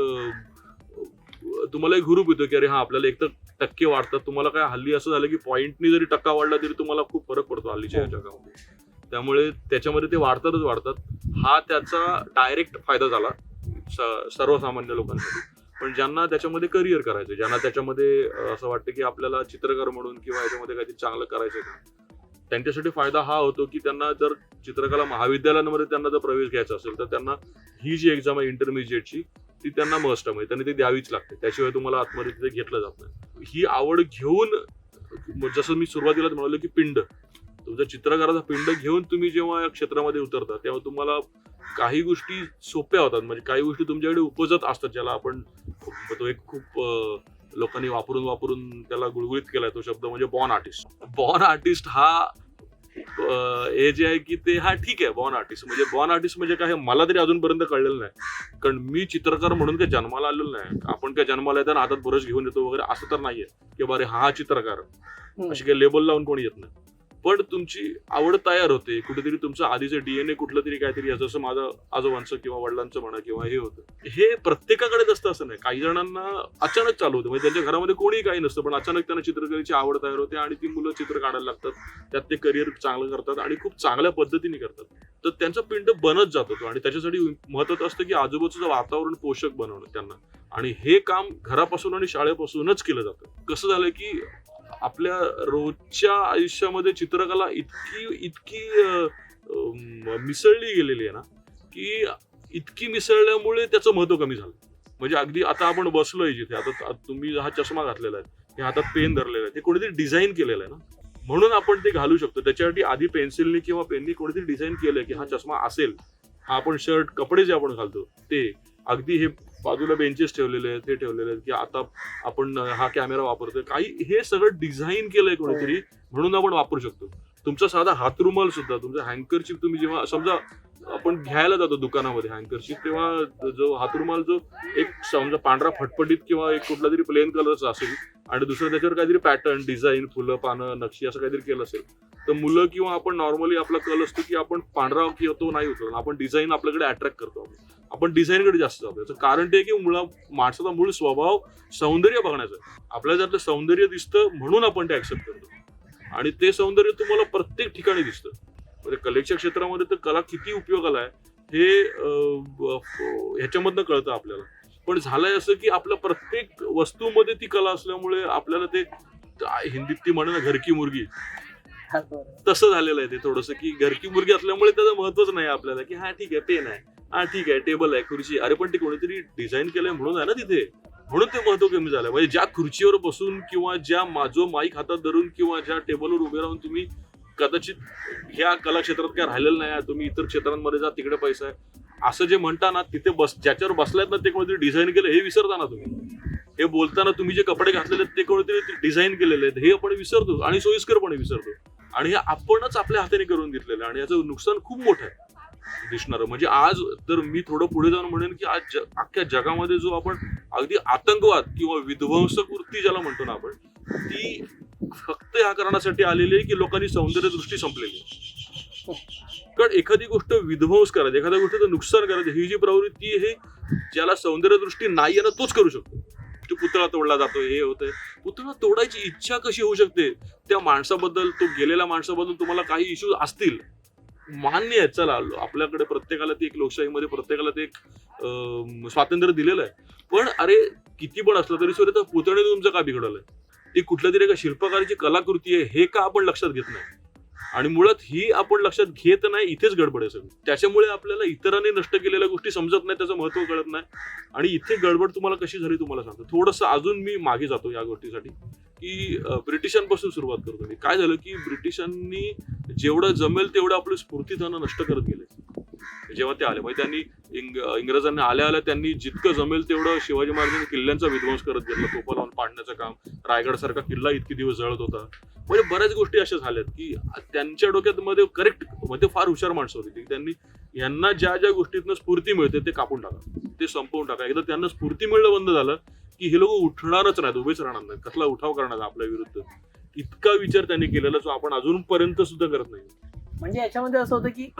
तुम्हाला एक हुरूप येतो की अरे हा आपल्याला एक तर टक्के वाढतात. तुम्हाला काय हल्ली असं झालं की पॉईंटनी जरी टक्का वाढला तरी तुम्हाला खूप फरक पडतो हल्लीच्या जगामध्ये. त्यामुळे त्याच्यामध्ये ते वाढतातच. हा त्याचा डायरेक्ट फायदा झाला सर्वसामान्य लोकांसाठी. पण ज्यांना त्याच्यामध्ये करिअर करायचं, ज्यांना त्याच्यामध्ये असं वाटतं की आपल्याला चित्रकार म्हणून किंवा याच्यामध्ये काहीतरी चांगलं करायचं का, त्यांच्यासाठी फायदा हा होतो की त्यांना जर चित्रकला महाविद्यालयांमध्ये त्यांना जर प्रवेश घ्यायचा असेल तर त्यांना ही जी एक्झाम आहे इंटरमिजिएटची ती त्यांना मस्ट आहे, त्यांनी ती द्यावीच लागते. त्याशिवाय तुम्हाला आतमध्ये तिथे घेतलं जात नाही. ही आवड घेऊन, जसं मी सुरुवातीलाच म्हणालो की पिंड, तुमच्या चित्रकाराचा पिंड घेऊन तुम्ही जेव्हा या क्षेत्रामध्ये उतरता तेव्हा तुम्हाला काही गोष्टी सोप्या होतात. म्हणजे काही गोष्टी तुमच्याकडे उपजत असतात, ज्याला आपण तो एक खूप लोकांनी वापरून त्याला गुळगुळीत केलाय तो शब्द म्हणजे बॉर्न आर्टिस्ट. बॉर्न आर्टिस्ट हा हे जे आहे की ते हा ठीक आहे. बॉर्न आर्टिस्ट म्हणजे काय, मला तरी अजूनपर्यंत कळलेलं नाही. कारण मी चित्रकार म्हणून काय जन्माला आलेलो नाही. आपण काय जन्माला येताना हातात ब्रश घेऊन येतो वगैरे असं तर नाहीये की बारे हा चित्रकार, अशी काही लेबल लावून कोणी येत नाही. पण तुमची आवड तयार होते कुठेतरी, तुमचं आधीचं DNA कुठलं तरी काहीतरी, जसं माझं आजोबांचं किंवा वडिलांचं म्हणा किंवा हे होतं. हे प्रत्येकाकडेच असतं असं नाही. काही जणांना अचानक चालू होतं, म्हणजे त्यांच्या घरामध्ये कोणीही काही नसतं पण अचानक त्यांना चित्रकलेची आवड तयार होते आणि ती मुलं चित्र काढायला लागतात, त्यात ते करिअर चांगलं करतात आणि खूप चांगल्या पद्धतीने करतात. तर त्यांचा पिंड बनत जात होतो आणि त्याच्यासाठी महत्त्वाचं असतं की आजूबाजूचं वातावरण पोषक बनवणं त्यांना. आणि हे काम घरापासून आणि शाळेपासूनच केलं जातं. कसं झालं की आपल्या रोजच्या आयुष्यामध्ये चित्रकला इतकी मिसळली गेलेली आहे ना, की इतकी मिसळल्यामुळे त्याचं महत्व कमी झालं. म्हणजे अगदी आता आपण बसलोय जिथे, आता तुम्ही हा चष्मा घातलेला आहे, हे हातात पेन धरलेला आहे, ते कोणीतरी डिझाईन केलेलं आहे ना, म्हणून आपण ते घालू शकतो. त्याच्यासाठी आधी पेन्सिलने किंवा पेननी कोणीतरी डिझाईन केलंय की हा चष्मा असेल, हा आपण शर्ट, कपडे जे आपण घालतो ते, अगदी हे बाजूला बेंचेस ठेवलेले आहेत, ते ठेवलेले आहेत की आता आपण हा कॅमेरा वापरतोय, काही हे सगळं डिझाईन केलंय कोणीतरी म्हणून आपण वापरू शकतो. तुमचा साधा हातरुमाल सुद्धा, तुमचा हँकरशिप, तुम्ही जेव्हा समजा आपण घ्यायला जातो दुकानामध्ये हँकरशिप, तेव्हा जो हातरुमाल जो एक समजा पांढरा फटफटीत किंवा एक कुठला तरी प्लेन कलरचा असेल आणि दुसरं त्याच्यावर काहीतरी पॅटर्न, डिझाईन, फुलं, पानं, नक्षी असं काहीतरी केलं असेल, तर मुलं किंवा आपण नॉर्मली आपला कल असतो की आपण पांढरा किंवा तो नाही होतो, आपण डिझाईन आपल्याकडे अट्रॅक्ट करतो, आपण डिझाईनकडे जास्त जातो. याचं कारण ते की माणसाचा मूळ स्वभाव सौंदर्य बघण्याचं. आपल्याला जर सौंदर्य दिसतं म्हणून आपण ते ऍक्सेप्ट करतो आणि ते सौंदर्य तुम्हाला प्रत्येक ठिकाणी दिसतं. म्हणजे कलेच्या क्षेत्रामध्ये तर कला किती उपयोगाला आहे हे ह्याच्यामधनं कळतं आपल्याला. पण झालंय असं की आपल्या प्रत्येक वस्तूमध्ये ती कला असल्यामुळे आपल्याला ते, हिंदीत ती म्हणे ना घरकी मुर्गी, तसं झालेलं आहे ते थोडंसं, की घरकी मुर्गी असल्यामुळे त्याचं महत्वच नाही आपल्याला, की हा ठीक आहे पेन आहे, हा ठीक आहे टेबल आहे, खुर्ची, अरे पण ते कोणीतरी डिझाईन केलंय म्हणून आहे ना तिथे, म्हणून ते महत्व कमी झालंय. म्हणजे ज्या खुर्चीवर बसून किंवा जो माईक हातात धरून किंवा ज्या टेबलवर उभे राहून तुम्ही कदाचित ह्या कला क्षेत्रात काय राहिलेलं नाही, तुम्ही इतर क्षेत्रांमध्ये जा तिकडे पैसा आहे असं जे म्हणता ना, तिथे ज्याच्यावर बसलायत ना ते कोणीतरी डिझाईन केलं हे विसरता ना तुम्ही. हे बोलताना तुम्ही जे कपडे घातलेले आहेत ते कोणीतरी डिझाईन केलेले आहेत हे आपण विसरतो आणि सोयीस्करपणे विसरतो. आणि हे आपणच आपल्या हाताने करून घेतलेलं आहे आणि याचं नुकसान खूप मोठं आहे. दिसणार. म्हणजे आज तर मी थोडं पुढे जाऊन म्हणेन की आज अख्ख्या जगामध्ये जो आपण अगदी आतंकवाद किंवा विध्वंसक वृत्ती ज्याला म्हणतो ना आपण, ती फक्त ह्या कारणासाठी आलेली आहे की लोकांनी सौंदर्यदृष्टी संपलेली आहे. कारण एखादी गोष्ट विध्वंस करायची, एखाद्या गोष्टीचं नुकसान करायचं, ही जी प्रवृत्ती आहे ज्याला सौंदर्यदृष्टी नाही आहे ना तोच करू शकतो. तो पुतळा तोडला जातो, हे होतंय. पुतळा तोडायची इच्छा कशी होऊ शकते? त्या माणसाबद्दल, तो गेलेल्या माणसाबद्दल तुम्हाला काही इश्यूज असतील, मान्य आहे. चला, आपल्याकडे प्रत्येकाला ती एक लोकशाहीमध्ये प्रत्येकाला ते एक स्वातंत्र्य दिलेलं आहे. पण अरे किती पण असलं तरी सुद्धा पुतळ्याने तुमचं का बिघडलंय? ती कुठल्या तरी एका शिल्पकाराची कलाकृती आहे हे का आपण लक्षात घेत नाही? आणि मुळात ही आपण लक्षात घेत नाही, इथेच गडबड आहे सगळी. त्याच्यामुळे आपल्याला इतरांनी नष्ट केलेल्या गोष्टी समजत नाही, त्याचं महत्व कळत नाही. आणि इथे गडबड तुम्हाला कशी झाली तुम्हाला सांगतो. थोडंसं अजून मी मागे जातो या गोष्टीसाठी की ब्रिटिशांपासून सुरुवात करतो मी. काय झालं की ब्रिटिशांनी जेवढं जमेल तेवढं आपलं स्फूर्तिदानं नष्ट करत गेले जेव्हा ते आले. म्हणजे त्यांनी इंग्रजांनी आल्या त्यांनी जितकं जमेल तेवढं शिवाजी महाराजांनी किल्ल्यांचा विध्वंस करत गेला. तोफा लावून पाडण्याचं काम, रायगड सारखा किल्ला इतके दिवस जळत होता. म्हणजे बऱ्याच गोष्टी अशा झाल्यात की त्यांच्या डोक्यात मध्ये करेक्ट मध्ये फार हुशार माणसं होती. त्यांनी यांना ज्या ज्या गोष्टीतनं स्फूर्ती मिळते ते कापून टाका, ते संपवून टाका. एकदा त्यांना स्फूर्ती मिळणं बंद झालं की हे लोक उठणारच नाहीत, उभेच राहणार नाहीत. कसला उठाव करणार आपल्या विरुद्ध, इतका विचार त्यांनी केलेला जो आपण अजूनपर्यंत सुद्धा करत नाही. म्हणजे याच्यामध्ये असं होतं की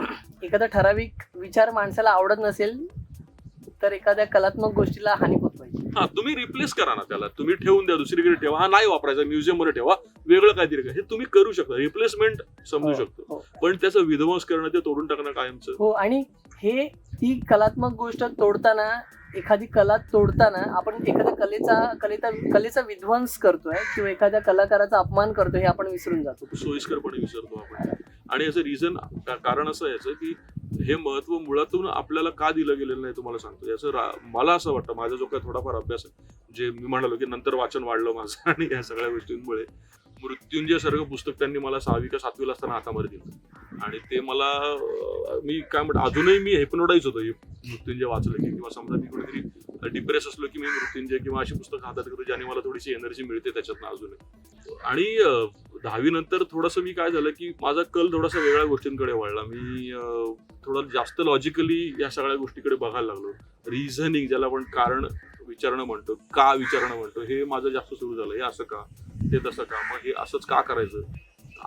एखादा ठराविक विचार माणसाला आवडत नसेल तर एखाद्या कलात्मक गोष्टीला हानी पोचवायची. हा, तुम्ही रिप्लेस करा ना त्याला, तुम्ही ठेवून द्या, दुसरीकडे ठेवा. हा नाही वापरायचा, म्युझियम मध्ये ठेवा, वेगळं काहीतरी हे तुम्ही करू शकता. रिप्लेसमेंट समजू शकतो, पण त्याचा विध्वंस करणं, ते तोडून टाकणं कायमचं. हो, आणि हे ती कलात्मक गोष्ट तोडताना, एखादी कला तोडताना आपण एखाद्या कलेचा विध्वंस करतोय किंवा एखाद्या कलाकाराचा अपमान करतोय हे आपण विसरून जातो, सोयीस्करपणे विसरतो आपण. आणि याचं रिझन, कारण असं याचं की हे महत्व मुळातून आपल्याला का दिलं गेलेलं नाही तुम्हाला सांगतो. याचं मला असं वाटतं, माझा जो काही थोडाफार अभ्यास आहे, जे मी म्हणालो की नंतर वाचन वाढलं माझं आणि या सगळ्या गोष्टींमुळे, मृत्युंजय सारखं पुस्तक त्यांनी मला 6वी का 7वीला असताना हातामध्ये दिलं. आणि ते मला, मी काय म्हणतो, अजूनही मी हिप्नोटाईज होतो मृत्युंजय वाचलं की, किंवा समजा मी कुठेतरी डिप्रेस असलो की मी मृत्युंजय किंवा अशी पुस्तकं हातात घेतो ज्याने मला थोडीशी एनर्जी मिळते त्याच्यातनं अजूनही. आणि 10वी नंतर थोडंसं मी काय झालं की माझा कल थोडासा वेगळ्या गोष्टींकडे वळला. मी थोडं जास्त लॉजिकली या सगळ्या गोष्टीकडे बघायला लागलो. रिझनिंग, ज्याला आपण कारण विचारणं म्हणतो, का विचारणं म्हणतो, हे माझं जास्त सुरू झालं. हे असं का, ते तसं का, मग हे असंच का करायचं,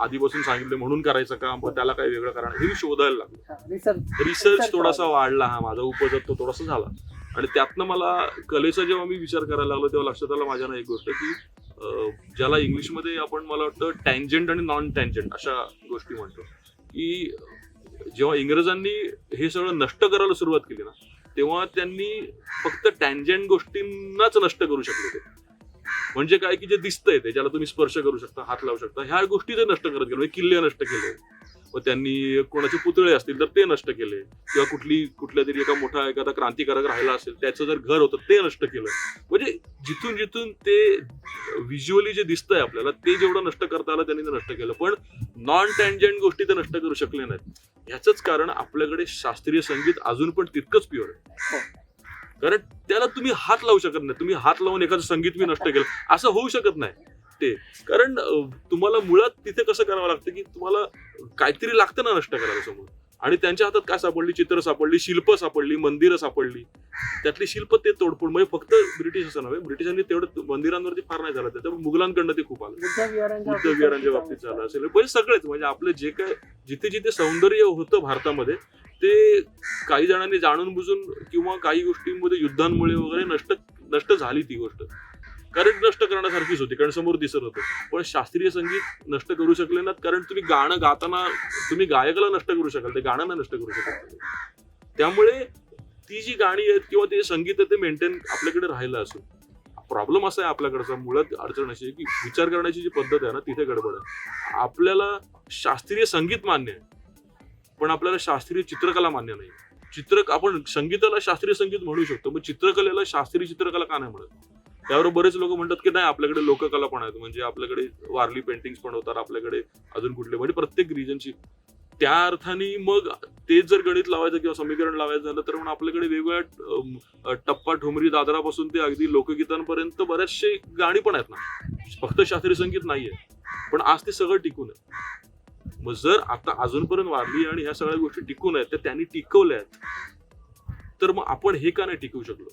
आधीपासून सांगितलं म्हणून करायचं का, मग त्याला काय वेगळं कारण, हे मी शोधायला लागलो. रिसर्च थोडासा वाढला, हा माझा उपजत तो थोडासा झाला. आणि त्यातनं मला कलेचा जेव्हा मी विचार करायला लागलो तेव्हा लक्षात आलं माझ्या ना एक गोष्ट की ज्याला इंग्लिशमध्ये आपण, मला वाटतं, टँजंट आणि नॉन टँजंट अशा गोष्टी म्हणतो, की जेव्हा इंग्रजांनी हे सगळं नष्ट करायला सुरुवात केली ना, तेव्हा त्यांनी फक्त टँजंट गोष्टींनाच नष्ट करू शकले. ते म्हणजे काय की जे दिसतंय ते, ज्याला तुम्ही स्पर्श करू शकता, हात लावू शकता, ह्या गोष्टी ते नष्ट करत गेले. किल्ले नष्ट केले, व त्यांनी कोणाचे पुतळे असतील तर ते नष्ट केले, किंवा कुठल्या तरी एखादा क्रांतिकारक राहिला असेल त्याचं जर घर होतं ते नष्ट केलं. म्हणजे जिथून जिथून ते व्हिज्युअली जे दिसतंय आपल्याला ते जेवढं नष्ट करता आलं त्यांनी ते नष्ट केलं. पण नॉन टँजंट गोष्टी ते नष्ट करू शकले नाहीत. ह्याचंच कारण आपल्याकडे शास्त्रीय संगीत अजून पण तितकंच प्युअर आहे. कारण त्याला तुम्ही हात लावू शकत नाही. तुम्ही हात लावून एखादं संगीत मी नष्ट केलं असं होऊ शकत नाही ते. कारण तुम्हाला मुळात तिथे कसं करावं लागतं की तुम्हाला काहीतरी लागतं ना नष्ट करायला समोर. आणि त्यांच्या हातात काय सापडली, चित्र सापडली, शिल्प सापडली, मंदिरं सापडली. त्यातली शिल्प ते तोडफोड, म्हणजे फक्त ब्रिटिश असं नव्हे, ब्रिटिशांनी तेवढं मंदिरांवरती फार नाही झालं, त्यामुळे मुघलांकडनं ते खूप आलं. बुद्ध विहारांच्या बाबतीत झालं असेल, म्हणजे सगळेच, म्हणजे आपलं जे काय जिथे जिथे सौंदर्य होतं भारतामध्ये ते काही जणांनी जाणून बुजून किंवा काही गोष्टींमध्ये युद्धांमुळे वगैरे नष्ट झाली ती गोष्ट. कारण नष्ट करण्यासारखीच होती, कारण समोर दिसत होतं. पण शास्त्रीय संगीत नष्ट करू शकले नाहीत, कारण तुम्ही गाणं गाताना तुम्ही गायकाला नष्ट करू शकाल, ते गाणं नाही नष्ट करू शकाल. त्यामुळे ती जी गाणी आहेत किंवा ते संगीत आहे ते मेंटेन आपल्याकडे राहिलं असून. प्रॉब्लेम असा आहे आपल्याकडचा, मुळात अडचण अशी आहे की विचार करण्याची जी पद्धत आहे ना तिथे गडबड आहे. आपल्याला शास्त्रीय संगीत मान्य आहे, पण आपल्याला शास्त्रीय चित्रकला मान्य नाही. आपण संगीताला शास्त्रीय संगीत म्हणू शकतो, पण चित्रकलेला शास्त्रीय चित्रकला का नाही म्हणत? त्यावर बरेच लोक म्हणतात की नाही, आपल्याकडे लोककला पण आहेत, म्हणजे आपल्याकडे वारली पेंटिंग्स पण होतात, आपल्याकडे अजून कुठले, म्हणजे प्रत्येक रिजनची. त्या अर्थाने मग तेच जर गणित लावायचं किंवा समीकरण लावायचं झालं तर मग आपल्याकडे वेगवेगळ्या टप्पा ठोमरी दादरापासून ते अगदी लोकगीतांपर्यंत बरेचसे गाणी पण आहेत ना. फक्त शास्त्रीय संगीत नाहीये, पण आज ते सगळं टिकून आहे. मग जर आता अजूनपर्यंत वाढली आणि ह्या सगळ्या गोष्टी टिकून आहेत तर त्यांनी टिकवल्या आहेत, तर मग आपण हे का नाही टिकवू शकलो?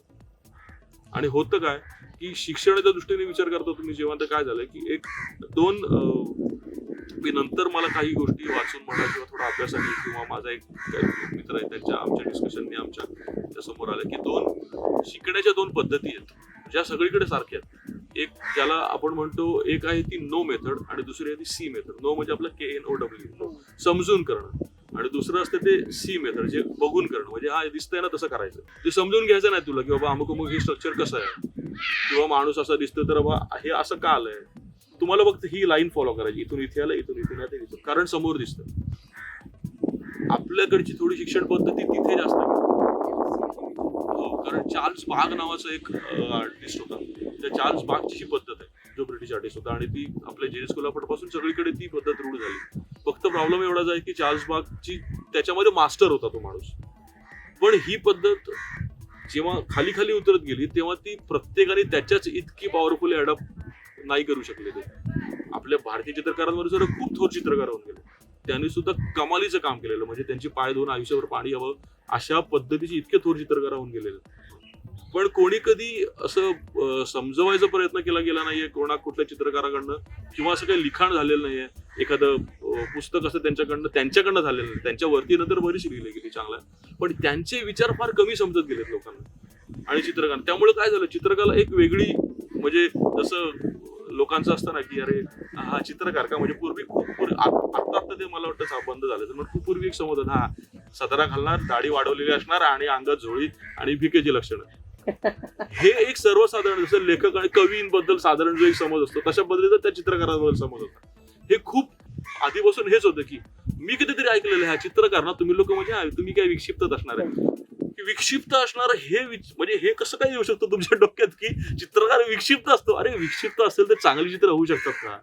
आणि होतं काय की शिक्षणाच्या दृष्टीने विचार करता तुम्ही जेव्हा, तर काय झालं की एक दोन मी नंतर मला काही गोष्टी वाचून म्हणा किंवा थोडा अभ्यासाने किंवा माझा एक काही मित्र आहे त्यांच्या आमच्या डिस्कशनने आमच्या समोर आलं की शिकण्याच्या दोन पद्धती आहेत ज्या सगळीकडे सारख्या आहेत. एक ज्याला आपण म्हणतो, एक आहे ती नो मेथड आणि दुसरी आहे ती सी मेथड. नो म्हणजे आपलं KNOW, समजून करणं, आणि दुसरं असतं ते सी मेथड, जे बघून करणं, म्हणजे हा दिसतंय ना तसं करायचं. ते समजून घ्यायचं नाही तुला की बाबा अमुक अमुक हे स्ट्रक्चर कसं आहे किंवा माणूस असा दिसतो तर बाबा हे असं का आलंय. तुम्हाला फक्त ही लाईन फॉलो करायची, इथून इथे आलं, इथून इथून आलं, इथून, कारण समोर दिसतं. आपल्याकडची थोडी शिक्षण पद्धती तिथे जास्त कारण चार्ल्स बाग नावाचा एक आर्टिस्ट होता. त्या चार्ल्स बागची ही पद्धत आहे, जो ब्रिटिश आर्टिस्ट होता, आणि ती आपल्या जेम्स कोल्हापूर पासून सगळीकडे ती पद्धत रूढ झाली. फक्त प्रॉब्लेम एवढाच आहे की चार्ल्स बागची त्याच्यामध्ये मास्टर होता तो माणूस, पण ही पद्धत जेव्हा खाली खाली उतरत गेली तेव्हा ती प्रत्येकाने त्याच्याच इतकी पॉवरफुली अडॉप्ट नाही करू शकले. ते आपल्या भारतीय चित्रकारांवर सुद्धा खूप थोर चित्रकार होऊन गेले, त्यांनी सुद्धा कमालीचं काम केलेलं, म्हणजे त्यांची पाय धुवून आयुष्यावर पाणी हवं अशा पद्धतीचे इतके थोर चित्रकार होऊन गेलेले. पण कोणी कधी असं समजवायचा प्रयत्न केला गेला नाहीये कुठल्या चित्रकाराकडनं, किंवा असं काही लिखाण झालेलं नाहीये. एखादं पुस्तक असं त्यांच्याकडनं झालेलं नाही. त्यांच्यावरती नंतर बरीच लिहिली गेली चांगल्या, पण त्यांचे विचार फार कमी समजत गेलेत लोकांना आणि चित्रकार. त्यामुळे काय झालं, चित्रकला एक वेगळी, म्हणजे जसं लोकांचं असतं ना की अरे हा चित्रकार का, म्हणजे पूर्वी आता ते मला वाटतं बंद झालं, तर खूप पूर्वी एक समज होता, हा सदरा घालणार, दाढी वाढवलेली असणार आणि अंगात झोळी आणि भिकेची लक्षणं. हे एक सर्वसाधारण, जसं लेखक आणि कवींबद्दल साधारण जो एक समज असतो तशा पद्धतीचा त्या चित्रकाराबद्दल समज होता. हे खूप आधीपासून हेच होतं की मी कितीतरी ऐकलेलं आहे, हा चित्रकार ना तुम्ही लोक म्हणजे तुम्ही काय विक्षिप्तच असणार आहे. विक्षिप्त असणार हे म्हणजे हे कसं काय येऊ शकतं तुमच्या डोक्यात की चित्रकार विक्षिप्त असतो? अरे विक्षिप्त असेल तर चांगली चित्र होऊ शकतात का?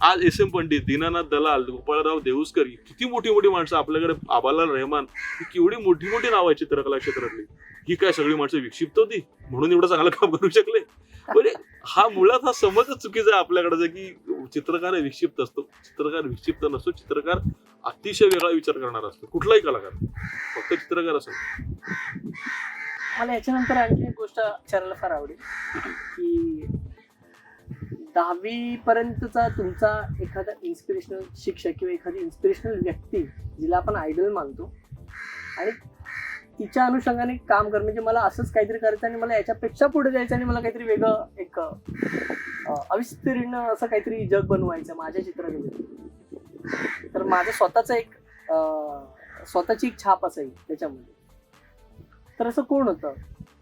आज SM पंडित, दीनानाथ दलाल, गोपाळराव देऊस्कर, किती मोठी मोठी माणसं आपल्याकडे, आबालाल रहमान, ही केवढी मोठी मोठी नाव आहे चित्रकला क्षेत्रातली. ही काय सगळी माणसं विक्षिप्त होती म्हणून एवढं चांगलं काम करू शकले? म्हणजे हा मुळात हा समजच चुकीचा आहे आपल्याकडचा की चित्रकार विक्षिप्त असतो. चित्रकार विक्षिप्त नसतो. चित्रकार अतिशय वेगळा विचार करणारा असतो, कुठलाही कलाकार, फक्त चित्रकार असतो. मला याच्यानंतर आणखी एक गोष्ट विचारायला फार आवडेल की 10वी पर्यंतचा तुमचा एखादा इन्स्पिरेशनल शिक्षक किंवा एखादी इन्स्पिरेशनल व्यक्ती जिला आपण आयडल मानतो आणि तिच्या अनुषंगाने काम करणं, म्हणजे मला असंच काहीतरी करायचं आणि मला याच्यापेक्षा पुढे जायचं आणि मला काहीतरी वेगळं एक अविस्तीर्ण असं काहीतरी जग बनवायचं माझ्या चित्रामध्ये, तर माझं स्वतःचं एक स्वतःची एक छाप असावी त्याच्यामध्ये. तर असं कोण होतं,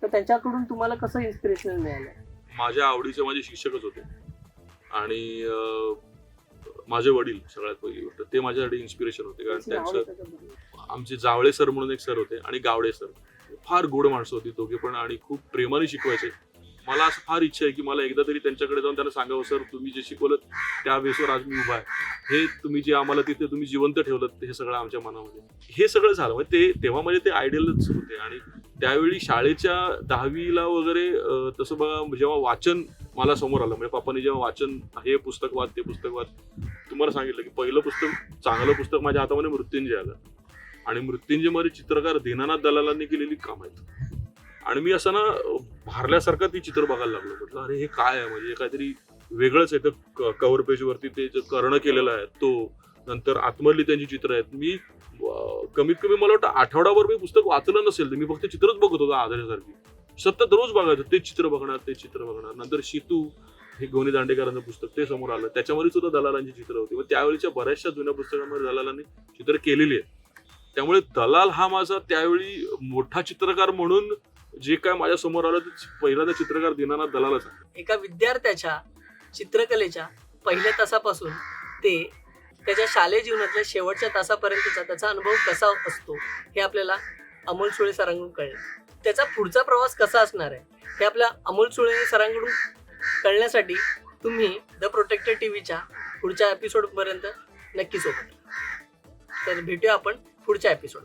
तर त्यांच्याकडून तुम्हाला कसं इन्स्पिरेशनल मिळालं? माझ्या आवडीचे माझे शिक्षकच होते, आणि माझे वडील सगळ्यात पहिली गोष्ट, ते माझ्यासाठी इन्स्पिरेशन होते. कारण त्यांचं आमचे जावळे सर म्हणून एक सर होते आणि गावडे सर, फार गोड माणसं होती दोघे पण, आणि खूप प्रेमाने शिकवायचे. मला असं फार इच्छा आहे की मला एकदा तरी त्यांच्याकडे जाऊन त्यांना सांगावं, सर तुम्ही जे शिकवलं त्या बेसवर आज मी उभा आहे, हे तुम्ही जे आम्हाला तिथे तुम्ही जिवंत ठेवलं हे सगळं आमच्या मनामध्ये. हे सगळं झालं म्हणजे ते तेव्हा म्हणजे ते आयडियलच होते. आणि त्यावेळी शाळेच्या 10वीला वगैरे तसं बघा, जेव्हा वाचन मला समोर आलं, म्हणजे पप्पांनी जेव्हा वाचन, हे पुस्तक वाच ते पुस्तक वाच, तुम्हाला सांगितलं की पहिलं पुस्तक, चांगलं पुस्तक माझ्या हातामध्ये मृत्युंजय आलं. आणि मृत्युंजय मध्ये चित्रकार दीनानाथ दलालांनी केलेली काम आहेत, आणि मी असं ना भारल्यासारखं ती चित्र बघायला लागलो. म्हटलं अरे हे काय आहे, म्हणजे काहीतरी वेगळंच आहे. तर कव्हर पेज वरती ते कर्ण केलेलं आहे, तो नंतर आतमधली त्यांची चित्र आहेत. मी कमीत कमी मला वाटतं आठवडाभर मी पुस्तक वाचलं नसेल, तर मी फक्त चित्रच बघत होतो आधारासारखी, सतत रोज बघायचं, ते चित्र बघणार. नंतर शितू, हे गोनी दांडेकरांचं पुस्तक ते समोर आलं, त्याच्यामध्ये सुद्धा दलालांची चित्र होती. व त्यावेळीच्या बऱ्याचशा जुन्या पुस्तकांमध्ये दलालांनी चित्र केलेली आहेत. त्यामुळे दलाल हा माझा त्यावेळी मोठा चित्रकार म्हणून जे काय माझ्या समोर आलं ते पहिल्यांदा चित्रकार दीनानाथ दलालच आहे. एका विद्यार्थ्याच्या चित्रकलेच्या पहिल्या तासापासून ते त्याच्या शालेय जीवनातल्या शेवटच्या तासापर्यंतचा त्याचा अनुभव कसा असतो हे आपल्याला अमोल सुळे सरांकडून कळेल. त्याचा पुढचा प्रवास कसा असणार आहे हे आपल्या अमोल सुळे सरांकडून कळण्यासाठी तुम्ही द प्रोटेक्टर टीव्हीच्या पुढच्या एपिसोडपर्यंत नक्की सोबत. तर भेटूया आपण पुढच्या एपिसोड.